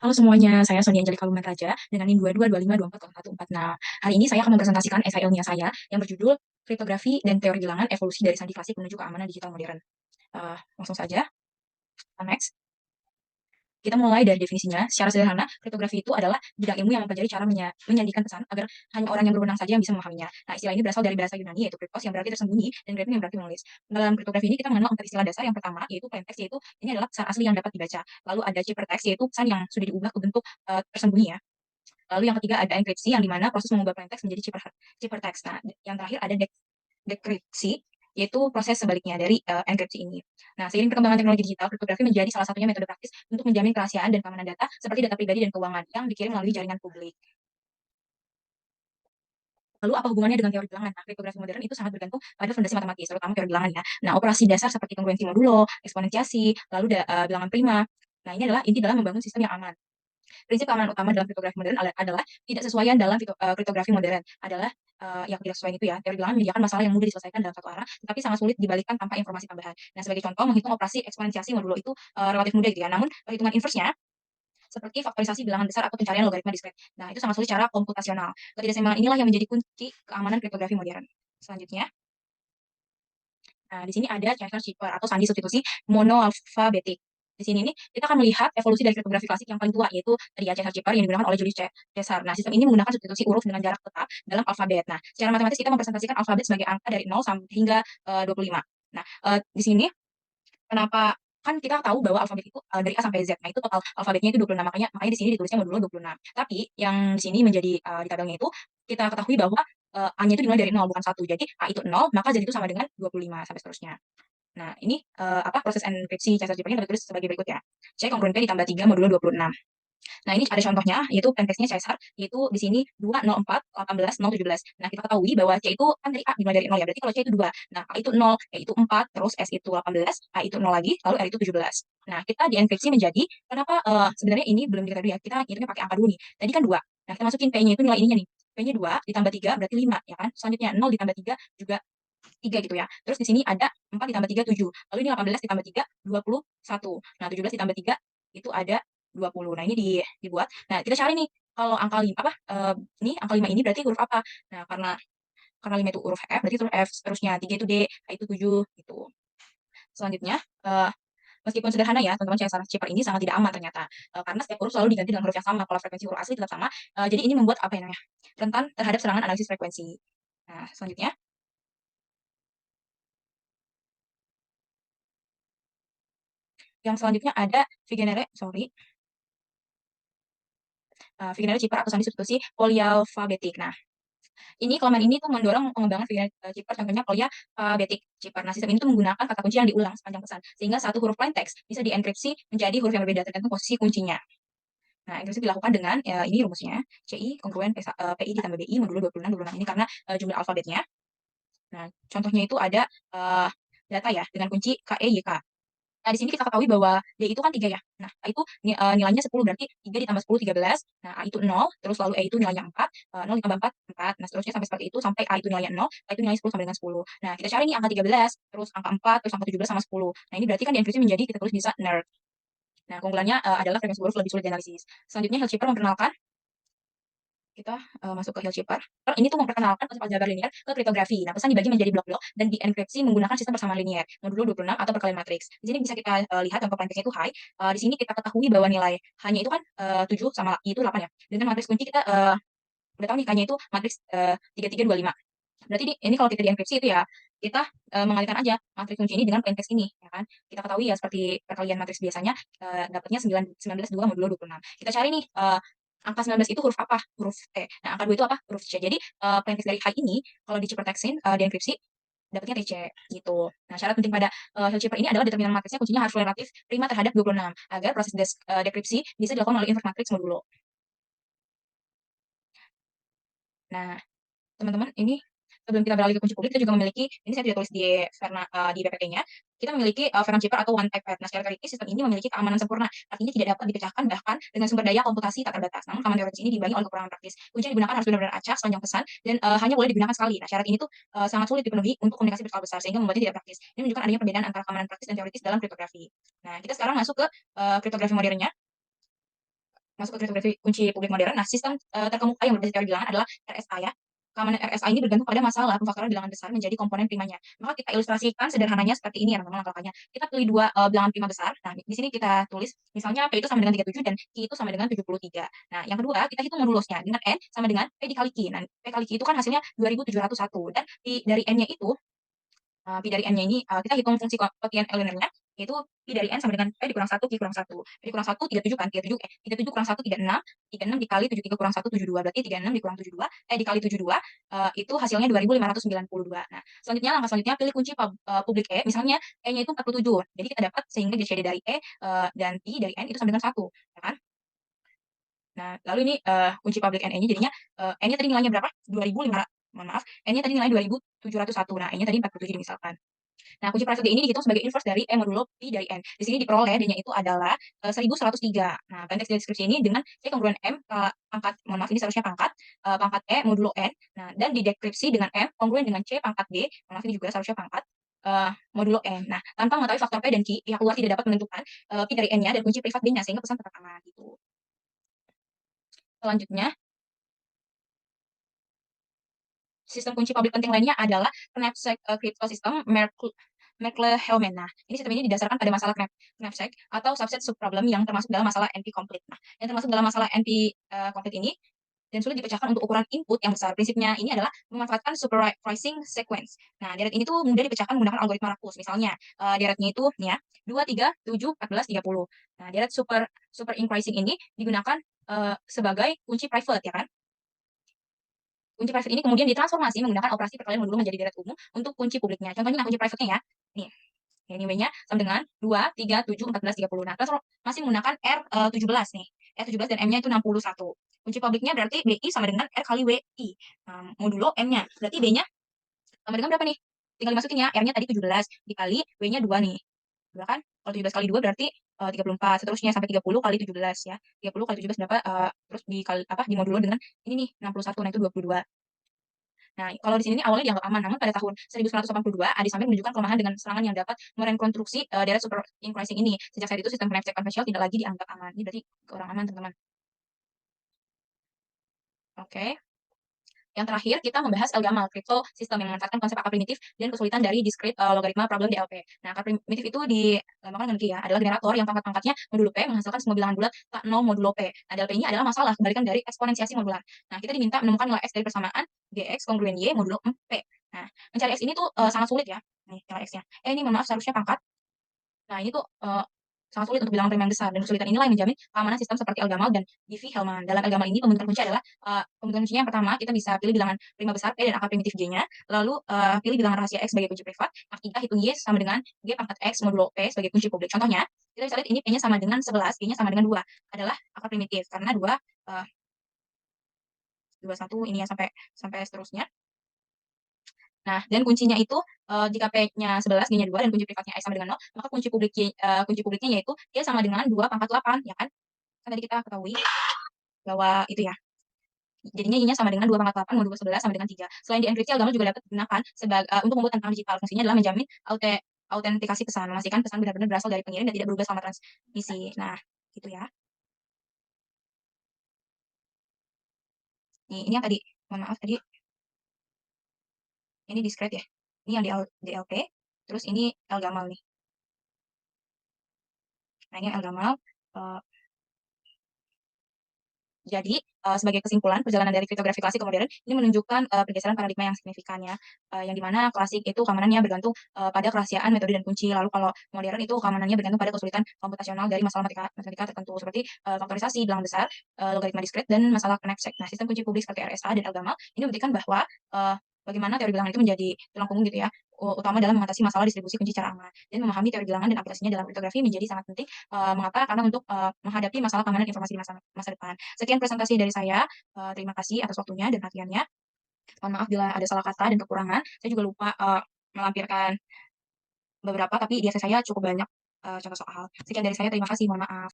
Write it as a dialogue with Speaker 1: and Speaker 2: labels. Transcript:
Speaker 1: Halo semuanya, saya Sonia Angelika Raja dengan NIM 2225240146. Nah, hari ini saya akan mempresentasikan esai ilmiah saya yang berjudul Kriptografi dan Teori Bilangan Evolusi dari Sandi Klasik Menuju Keamanan Digital Modern. Langsung saja, next. Kita mulai dari definisinya. Secara sederhana, kriptografi itu adalah bidang ilmu yang mempelajari cara menyandikan pesan agar hanya orang yang berwenang saja yang bisa memahaminya. Nah, istilah ini berasal dari bahasa Yunani, yaitu kriptos yang berarti tersembunyi, dan grafing yang berarti menulis. Dalam kriptografi ini kita mengenal 4 istilah dasar. Yang pertama, yaitu plain text, yaitu ini adalah pesan asli yang dapat dibaca. Lalu ada ciphertext, yaitu pesan yang sudah diubah ke bentuk tersembunyi ya. Lalu yang ketiga ada enkripsi, yang dimana proses mengubah plain text menjadi ciphertext. Nah, yang terakhir ada dekripsi, yaitu proses sebaliknya dari enkripsi ini. Nah, seiring perkembangan teknologi digital, kriptografi menjadi salah satunya metode praktis untuk menjamin kerahasiaan dan keamanan data seperti data pribadi dan keuangan yang dikirim melalui jaringan publik. Lalu apa hubungannya dengan teori bilangan? Nah, kriptografi modern itu sangat bergantung pada fondasi matematis, terutama teori bilangan ya. Nah, operasi dasar seperti kongruensi modulo, eksponensiasi, lalu bilangan prima. Nah, ini adalah inti dalam membangun sistem yang aman. Prinsip keamanan utama dalam kriptografi modern adalah tidak sesuaian dalam kriptografi modern adalah yang tidak sesuai itu ya. Teori bilangan menyediakan masalah yang mudah diselesaikan dalam satu arah, tetapi sangat sulit dibalikkan tanpa informasi tambahan. Nah, sebagai contoh, menghitung operasi eksponensiasi modulo itu relatif mudah gitu ya. Namun, perhitungan inversnya seperti faktorisasi bilangan besar atau pencarian logaritma diskret. Nah, itu sangat sulit secara komputasional. Ketidakseimbangan inilah yang menjadi kunci keamanan kriptografi modern. Selanjutnya, nah, di sini ada Chester Shipper atau sandi substitusi monoalfabetik. Di sini nih kita akan melihat evolusi dari kriptografi klasik yang paling tua, yaitu tadi ya Chester Shipper yang digunakan oleh Julius Caesar. Nah, sistem ini menggunakan substitusi huruf dengan jarak tetap dalam alfabet. Nah, secara matematis kita mempresentasikan alfabet sebagai angka dari 0 sampai hingga 25. Nah, di sini kenapa kan kita tahu bahwa alfabet itu dari A sampai Z. Nah, itu total alfabetnya itu 26. Makanya di sini ditulisnya modulo 26. Tapi yang di sini menjadi di tabelnya itu kita ketahui bahwa A-nya itu dimulai dari 0 bukan 1. Jadi A itu 0, maka Z itu sama dengan 25 sampai seterusnya. Nah, ini proses enkripsi Caesar Jipper-nya dapat ditulis sebagai berikut ya. C kongruent P ditambah 3 modulo 26. Nah, ini ada contohnya, yaitu plaintext-nya Caesar, yaitu di sini 204 18 017. Nah, kita ketahui bahwa C itu kan dari A dimulai dari 0 ya, berarti kalau C itu 2. Nah, A itu 0, E itu 4, terus S itu 18, A itu 0 lagi, lalu R itu 17. Nah, kita dienkripsi menjadi, kenapa sebenarnya ini belum diketahui ya, kita hitungnya pakai angka dulu nih. Tadi kan 2. Nah, kita masukin P-nya itu nilai ininya nih. P-nya 2 ditambah 3 berarti 5, ya kan? Selanjutnya 0 ditambah 3 juga 3 gitu ya. Terus di sini ada 4 ditambah 3, 7. Lalu ini 18 ditambah 3, 21. Nah, 17 ditambah 3 itu ada 20. Nah, ini dibuat. Nah, kita cari nih kalau angka 5 ini angka 5 ini berarti huruf apa? Nah, karena 5 itu huruf F, berarti huruf F, terusnya 3 itu D, H itu 7 gitu. Selanjutnya meskipun sederhana ya, teman-teman, cara Shipper ini sangat tidak aman ternyata. Karena setiap huruf selalu diganti dengan huruf yang sama, kalau frekuensi huruf asli tetap sama. Jadi ini membuat apa ya namanya? Rentan terhadap serangan analisis frekuensi. Nah, selanjutnya ada Vigenere, sorry, Vigenere Chipper atau sandi substitusi polyalfabetik. Nah, ini kelemahan ini tuh mendorong pengembangan Vigenere Chipper, contohnya polyalfabetik Chipper. Nah, sistem ini tuh menggunakan kata kunci yang diulang sepanjang pesan, sehingga satu huruf plain text bisa dienkripsi menjadi huruf yang berbeda tergantung posisi kuncinya. Nah, enkripsi dilakukan dengan ini rumusnya, CI kongruen PI ditambah BI modulo 26 ini karena jumlah alfabetnya. Nah, contohnya itu ada data ya dengan kunci KEYK. Nah, di sini kita ketahui bahwa D itu kan 3 ya. Nah, A itu nilainya 10, berarti 3 ditambah 10, 13. Nah, A itu 0, terus lalu E itu nilainya 4, 0 ditambah 4, 4. Nah, seterusnya sampai seperti itu, sampai A itu nilainya 0, A itu nilainya 10 sampai dengan 10. Nah, kita cari nih angka 13, terus angka 4, terus angka 17 sama 10. Nah, ini berarti kan dienkripsi menjadi kita tulis bisa NERD. Nah, keunggulannya adalah frekuensi huruf lebih sulit dianalisis. Selanjutnya, Hillshipper memperkenalkan kita masuk ke Hillshipper. Ini tuh memperkenalkan konsep aljabar linier ke kriptografi. Nah, pesan dibagi menjadi blok-blok dan dienkripsi menggunakan sistem persamaan linier, modulo 26 atau perkalian matriks. Di sini bisa kita lihat contoh plaintext itu high. Di sini kita ketahui bahwa nilai hanya itu kan 7 sama I itu 8 ya. Dengan matriks kunci kita udah tahu nih hanya itu matriks 3325. Berarti ini kalau kita dienkripsi itu ya kita mengalihkan aja matriks kunci ini dengan plaintext ini, ya kan? Kita ketahui ya seperti perkalian matriks biasanya dapatnya 19 2 modulo 26. Kita cari nih angka 19 itu huruf apa? Huruf T. Nah, angka 2 itu apa? Huruf C. Jadi plaintext dari high ini kalau diciphertextin dienkripsi dapatnya TC gitu. Nah, syarat penting pada Hillshipper ini adalah determinan matriksnya kuncinya harus relatif prima terhadap 26 agar proses dekripsi bisa dilakukan melalui invert matrix modulo. Nah, teman-teman, ini sebelum kita beralih ke kunci publik, kita juga memiliki, ini saya tidak tulis di PPT-nya, kita memiliki Ferran Chipper atau one type pad. Nah, secara teoritis sistem ini memiliki keamanan sempurna, artinya tidak dapat dipecahkan bahkan dengan sumber daya komputasi tak terbatas. Namun keamanan teoritis ini dibagi oleh kekurangan praktis. Kunci yang digunakan harus benar-benar acak sepanjang pesan dan hanya boleh digunakan sekali. Nah, syarat ini tuh sangat sulit dipenuhi untuk komunikasi berskala besar sehingga membuatnya tidak praktis. Ini menunjukkan adanya perbedaan antara keamanan praktis dan teoritis dalam kriptografi. Nah, kita sekarang masuk ke kriptografi modernnya. masuk ke kriptografi kunci publik modern. Nah, sistem terkemuka yang berbasis teori bilangan adalah RSA ya. Keamanan RSA ini bergantung pada masalah pemfaktoran bilangan besar menjadi komponen primanya. Maka kita ilustrasikan sederhananya seperti ini ya teman-teman langkah-langkahnya. Kita pilih dua bilangan prima besar. Nah, di sini kita tulis misalnya P itu sama dengan 37 dan Q itu sama dengan 73. Nah, yang kedua kita hitung modulosnya dengan N sama dengan P dikali Q. Nah, P kali Q itu kan hasilnya 2701 dan Pi dari N-nya itu Pi dari N-nya ini, kita hitung fungsi koefisien linearnya, yaitu Pi dari N sama dengan P dikurang 1, Q kurang 1. P dikurang 1, 37 kan, 37 kurang 1, 36, 36 dikali 73 kurang 1, 72. Berarti 36 dikurang 72, dikali 72, itu hasilnya 2592. Nah, selanjutnya, langkah selanjutnya pilih kunci publik E, misalnya E-nya itu 47. Jadi kita dapat sehingga JCD dari E dan Pi dari N itu sama dengan 1, ya kan? Nah, lalu ini kunci publik NE-nya jadinya N-nya tadi nilainya berapa? 2500, mohon maaf, N-nya tadi nilai 2701. Nah, E-nya tadi 47 misalkan. Nah, kunci private D ini dihitung sebagai inverse dari E modulo Pi dari N. Di sini diperoleh D-nya itu adalah 1103. Nah, konteks deskripsi ini dengan C kongruen M pangkat, mohon maaf ini seharusnya pangkat, pangkat E modulo N. Nah, dan dideskripsi dengan M kongruen dengan C pangkat D, mohon maaf ini juga seharusnya pangkat, modulo N. Nah, tanpa mengetahui faktor P dan Q, pihak luar tidak dapat menentukan Pi dari N-nya dan kunci privat D-nya sehingga pesan tetap aman gitu. Selanjutnya, sistem kunci publik penting lainnya adalah knapsack crypto system Merkle-Hellman. Nah, ini sistem ini didasarkan pada masalah knapsack atau subset subproblem yang termasuk dalam masalah NP-complete. Nah, yang termasuk dalam masalah NP-complete ini dan sulit dipecahkan untuk ukuran input yang besar. Prinsipnya ini adalah memanfaatkan supervising sequence. Nah, deret ini tuh mudah dipecahkan menggunakan algoritma Rakus. Misalnya, deretnya itu nih ya, 2, 3, 7, 14, 30. Nah, deret super increasing ini digunakan sebagai kunci private ya kan? Kunci private ini kemudian ditransformasi menggunakan operasi perkalian modulo menjadi deret umum untuk kunci publiknya. Contohnya kunci private-nya ya. Nih, ini W-nya sama dengan 2, 3, 7, 14, 30. Nah, masih menggunakan R17 nih. R17 dan M-nya itu 61. Kunci publiknya berarti BI sama dengan R kali WI. Modulo M-nya. Berarti B-nya sama dengan berapa nih? Tinggal dimasukin ya. R-nya tadi 17 dikali W-nya 2 nih. 2 kan? Kalau 17 kali 2 berarti 34. Seterusnya sampai 30 kali 17 ya. 30 kali 17 berapa? Terus dikali apa? Dimodulo dengan ini nih 61. Nah, itu 22. Nah, kalau di sini ini awalnya dianggap aman, namun pada tahun 1982, Adi Samir menunjukkan kelemahan dengan serangan yang dapat merekonstruksi deret super increasing ini. Sejak saat itu, sistem knapsack konvensional tidak lagi dianggap aman. Ini berarti kurang aman, teman-teman. Oke. Yang terakhir, kita membahas Elgamal, crypto sistem yang memanfaatkan konsep akar primitif dan kesulitan dari discrete logaritma problem DLP. Nah, akar primitif itu dilambangkan dengan Q ya, adalah generator yang pangkat-pangkatnya modulo P menghasilkan semua bilangan bulat tak 0 modulo P. Nah, DLP ini adalah masalah kebalikan dari eksponensiasi modular. Nah, kita diminta menemukan nilai X dari persamaan GX kongruen Y modulo P. Nah, mencari X ini tuh sangat sulit ya. Nih, nilai X-nya. Ini mohon maaf seharusnya pangkat. Nah, ini tuh sangat sulit untuk bilangan prima yang besar, dan kesulitan inilah yang menjamin keamanan sistem seperti Elgamal dan Diffie-Hellman. Dalam Elgamal ini, pembentukan kunci adalah pembentukan kuncinya yang pertama, kita bisa pilih bilangan prima besar P dan akar primitif J-nya, lalu pilih bilangan rahasia X sebagai kunci privat, kita hitung Y sama dengan G pangkat X modulo P sebagai kunci publik. Contohnya, kita bisa lihat ini P-nya sama dengan 11, G-nya sama dengan 2, adalah akar primitif, karena 2, 21 ini ya sampai seterusnya. Nah, dan kuncinya itu jika P-nya 11, G-nya 2, dan kunci privatnya X sama dengan 0, maka kunci publiknya yaitu Y sama dengan 2 pangkat 8, ya kan? Kan tadi kita ketahui bahwa itu ya. Jadinya Y-nya sama dengan 2 pangkat 8, modulo 11 sama dengan 3. Selain dienkripsi, Elgamal juga dapat digunakan untuk membuat tantangan digital. Fungsinya adalah menjamin autentikasi pesan, memastikan pesan benar-benar berasal dari pengirim dan tidak berubah selama transmisi. Nah, gitu ya. Ini yang tadi, mohon maaf tadi, ini discrete ya. Ini yang DLP, terus ini Elgamal nih. Nah, ini Elgamal. Jadi, sebagai kesimpulan, perjalanan dari kriptografi klasik ke modern ini menunjukkan pergeseran paradigma yang signifikan ya, yang dimana klasik itu keamanannya bergantung pada kerahasiaan metode dan kunci. Lalu kalau modern itu keamanannya bergantung pada kesulitan komputasional dari masalah matematika tertentu seperti faktorisasi, bilangan besar, logaritma diskret, dan masalah knapsack. Nah, sistem kunci publik seperti RSA dan Elgamal ini membuktikan bahwa bagaimana teori bilangan itu menjadi tulang punggung gitu ya, utama dalam mengatasi masalah distribusi kunci secara aman. Dan memahami teori bilangan dan aplikasinya dalam kriptografi menjadi sangat penting. Mengapa? Karena untuk menghadapi masalah keamanan informasi di masa depan. Sekian presentasi dari saya. Terima kasih atas waktunya dan perhatiannya. Mohon maaf bila ada salah kata dan kekurangan. Saya juga lupa melampirkan beberapa, tapi di essay saya cukup banyak contoh soal. Sekian dari saya. Terima kasih. Mohon maaf.